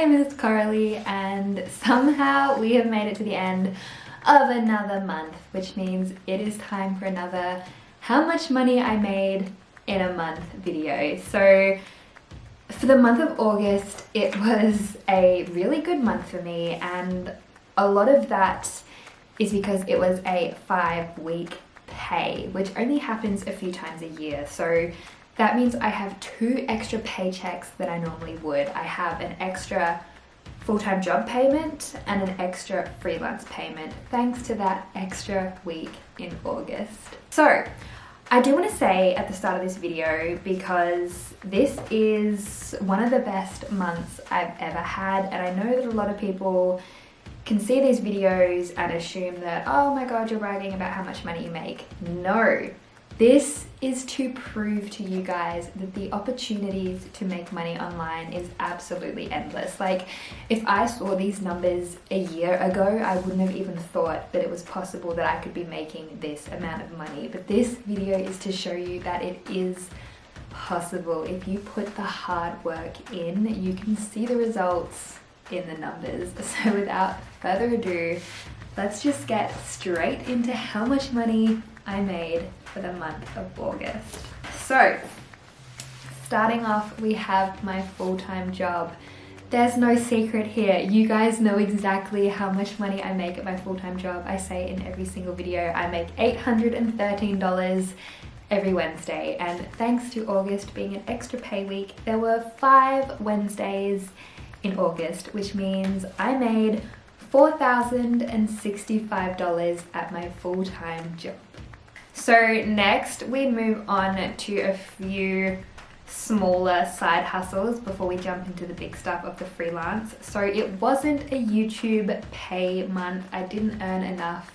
name is Coralie, and somehow we have made it to the end of another month, which means it is time for another how much money I made in a month video. So for the month of August, it was a really good month for me, and a lot of that is because it was a 5-week pay, which only happens a few times a year. So that means I have 2 extra paychecks than I normally would. I have an extra full-time job payment and an extra freelance payment, thanks to that extra week in August. So I do want to say at the start of this video, because this is one of the best months I've ever had, and I know that a lot of people can see these videos and assume that, oh my god, you're bragging about how much money you make. No, this is to prove to you guys that the opportunities to make money online is absolutely endless. Like, if I saw these numbers a year ago, I wouldn't have even thought that it was possible that I could be making this amount of money. But this video is to show you that it is possible. If you put the hard work in, you can see the results in the numbers. So without further ado, let's just get straight into how much money I made for the month of August. So starting off, we have my full-time job. There's no secret here. You guys know exactly how much money I make at my full-time job. I say in every single video, I make $813 every Wednesday. And thanks to August being an extra pay week, there were 5 Wednesdays in August, which means I made $4,065 at my full-time job. So next we move on to a few smaller side hustles before we jump into the big stuff of the freelance. So it wasn't a YouTube pay month. I didn't earn enough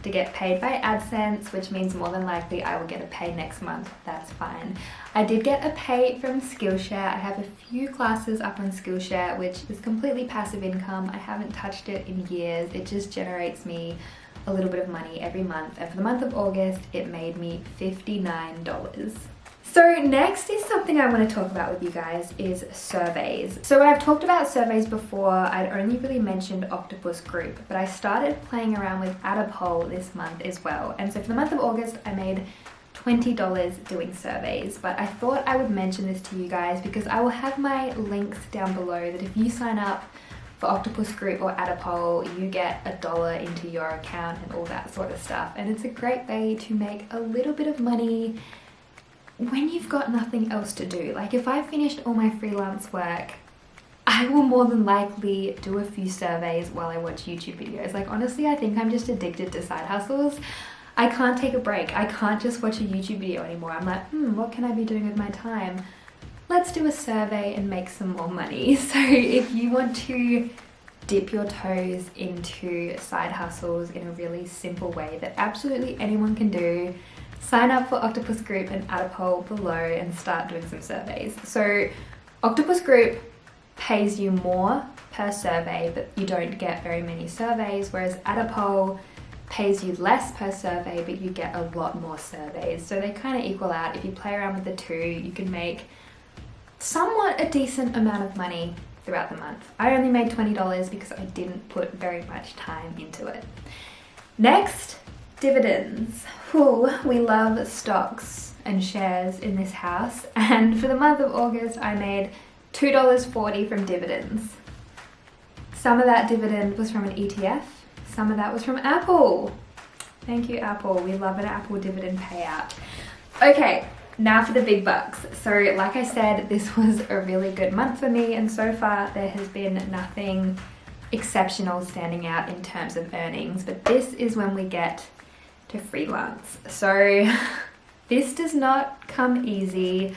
to get paid by AdSense, which means more than likely I will get a pay next month. That's fine. I did get a pay from Skillshare. I have a few classes up on Skillshare, which is completely passive income. I haven't touched it in years. It just generates me a little bit of money every month, and for the month of August it made me $59. So next is something I want to talk about with you guys, is surveys. So I've talked about surveys before. I'd only really mentioned Octopus Group, but I started playing around with Attapol this month as well. And so for the month of August I made $20 doing surveys, but I thought I would mention this to you guys because I will have my links down below that if you sign up for Octopus Group or Attapol, you get $1 into your account and all that sort of stuff. And it's a great way to make a little bit of money when you've got nothing else to do. Like, if I finished all my freelance work, I will more than likely do a few surveys while I watch YouTube videos. Like, honestly, I think I'm just addicted to side hustles. I can't take a break. I can't just watch a YouTube video anymore. I'm like, what can I be doing with my time? Let's do a survey and make some more money. So if you want to dip your toes into side hustles in a really simple way that absolutely anyone can do, sign up for Octopus Group and Attapol below and start doing some surveys. So Octopus Group pays you more per survey, but you don't get very many surveys, whereas Attapol pays you less per survey, but you get a lot more surveys. So they kind of equal out. If you play around with the two, you can make somewhat a decent amount of money throughout the month. I only made $20 because I didn't put very much time into it. Next, dividends. Ooh, we love stocks and shares in this house, and for the month of August I made $2.40 from dividends. Some of that dividend was from an ETF, some of that was from Apple. Thank you, Apple. We love an Apple dividend payout. Okay, now for the big bucks. So like I said, this was a really good month for me, and so far there has been nothing exceptional standing out in terms of earnings, but this is when we get to freelance. So this does not come easy.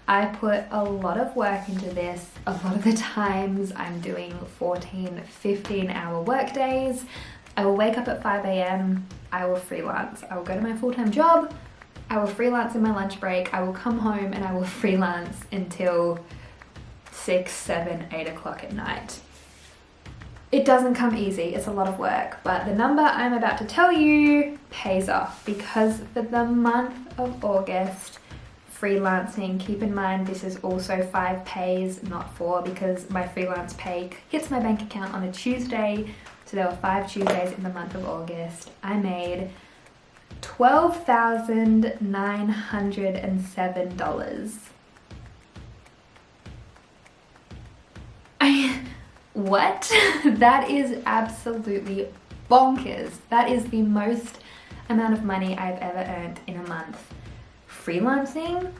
I put a lot of work into this. A lot of the times I'm doing 14, 15-hour work days. I will wake up at 5 a.m. I will freelance. I will go to my full-time job. I will freelance in my lunch break. I will come home and I will freelance until 6, 7, 8 o'clock at night. It doesn't come easy, it's a lot of work, but the number I'm about to tell you pays off, because for the month of August, freelancing, keep in mind this is also 5 pays, not 4, because my freelance pay hits my bank account on a Tuesday. So there were 5 Tuesdays in the month of August. I made $12,907. What? That is absolutely bonkers. That is the most amount of money I've ever earned in a month freelancing,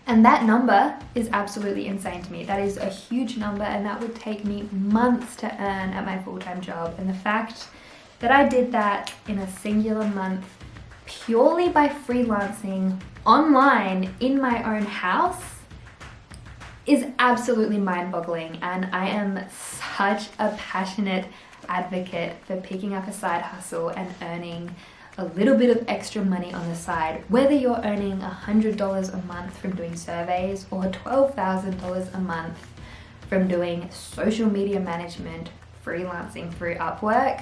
and that number is absolutely insane to me. That is a huge number, and that would take me months to earn at my full-time job. And the fact that I did that in a singular month purely by freelancing online in my own house is absolutely mind-boggling. And I am such a passionate advocate for picking up a side hustle and earning a little bit of extra money on the side, whether you're earning $100 a month from doing surveys or $12,000 a month from doing social media management, freelancing through Upwork.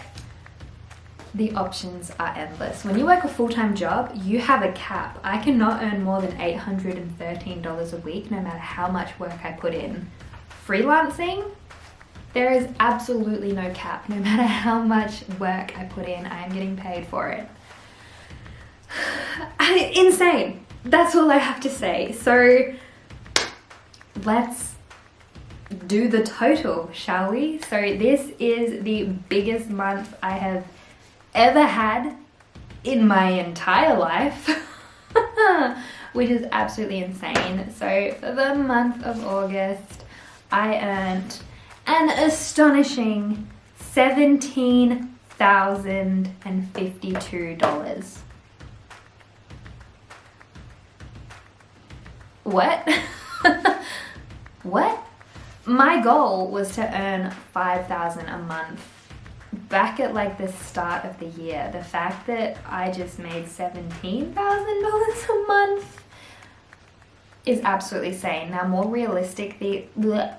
The options are endless. When you work a full-time job, you have a cap. I cannot earn more than $813 a week, no matter how much work I put in. Freelancing, there is absolutely no cap. No matter how much work I put in, I am getting paid for it. Insane. That's all I have to say. So let's do the total, shall we? So this is the biggest month I have ever had in my entire life, which is absolutely insane. So for the month of August, I earned an astonishing $17,052. What? What? My goal was to earn $5,000 a month back at like the start of the year. The fact that I just made $17,000 a month is absolutely insane. Now, more realistically, this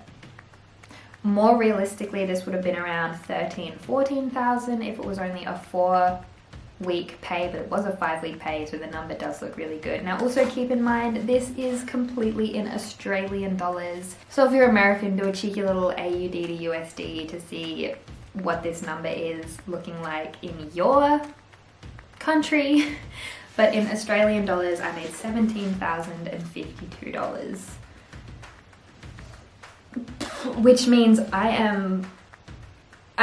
would have been around $14,000 if it was only a 4-week pay, but it was a 5-week pay, so the number does look really good. Now, also keep in mind, this is completely in Australian dollars. So if you're American, do a cheeky little AUD to USD to see what this number is looking like in your country. But in Australian dollars, I made $17,052, which means I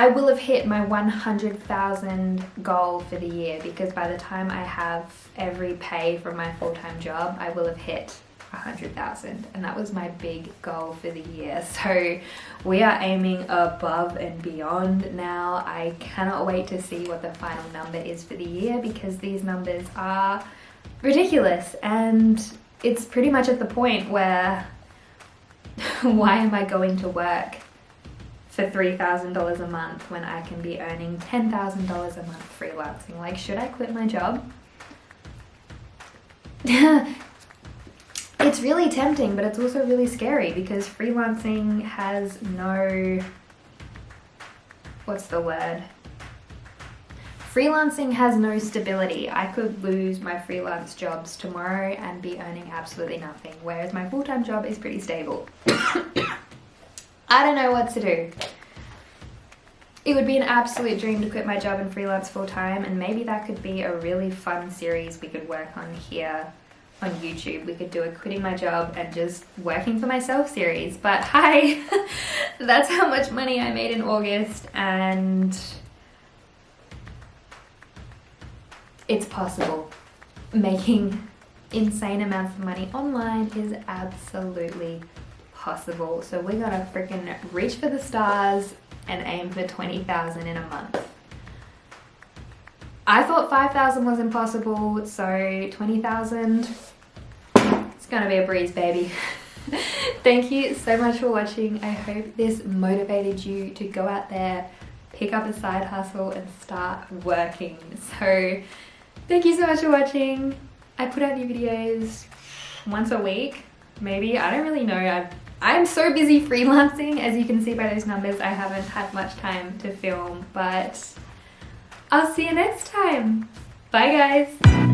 will have hit my 100,000 goal for the year, because by the time I have every pay from my full-time job, I will have hit 100,000, and that was my big goal for the year. So we are aiming above and beyond now. I cannot wait to see what the final number is for the year, because these numbers are ridiculous, and it's pretty much at the point where why am I going to work for $3,000 a month when I can be earning $10,000 a month freelancing? Like, should I quit my job? It's really tempting, but it's also really scary, because freelancing has no, what's the word? Freelancing has no stability. I could lose my freelance jobs tomorrow and be earning absolutely nothing, whereas my full-time job is pretty stable. I don't know what to do. It would be an absolute dream to quit my job and freelance full-time, and maybe that could be a really fun series we could work on here on YouTube. We could do a quitting my job and just working for myself series. But hi, that's how much money I made in August, and it's possible. Making insane amounts of money online is absolutely possible. So we're gonna freaking reach for the stars and aim for 20,000 in a month. I thought 5,000 was impossible, so 20,000, it's gonna be a breeze, baby. Thank you so much for watching. I hope this motivated you to go out there, pick up a side hustle and start working. So thank you so much for watching. I put out new videos once a week, maybe. I don't really know. I'm so busy freelancing. As you can see by those numbers, I haven't had much time to film, but I'll see you next time. Bye guys.